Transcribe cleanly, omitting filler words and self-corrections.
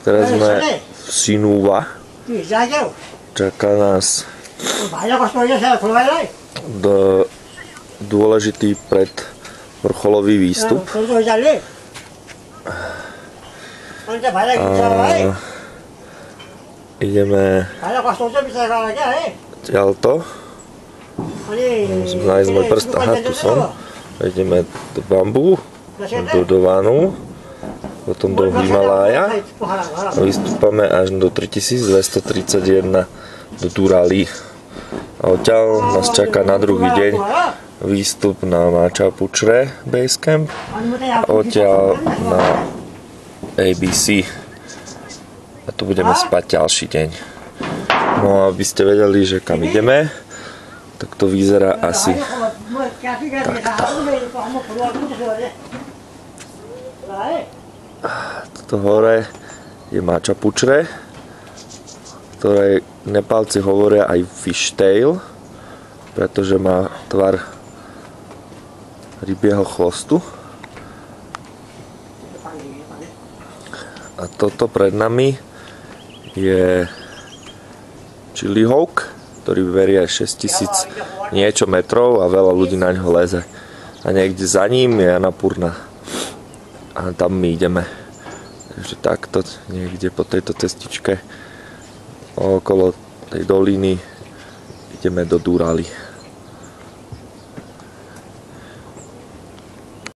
Teraz sme v Sinúva. Čaká nás dôležitý predvrcholový výstup. Ideme ďalto. Nájsť môj prst. Aha, tu som. Ideme do Bambu, do Vanu, potom do Himalája a vystúpame až do 3231 do Durali. A odtiaľ nás čaká na druhý deň výstup na Macha Picchu Basecamp a odtiaľ na ABC. A tu budeme spať ďalší deň. No a aby ste vedeli, že kam ideme, tak to vyzerá asi takto. Toto hore je Macha Picchu, ktoré Nepálci hovoria aj fishtail, pretože má tvar rybieho chvostu. A toto pred nami je Chili Hawk, ktorý verí aj 6000 niečo metrov a veľa ľudí na ňo leze. A niekde za ním je Annapurna. A tam my ideme. Takže takto niekde po tejto cestičke okolo tej doliny ideme do Durali.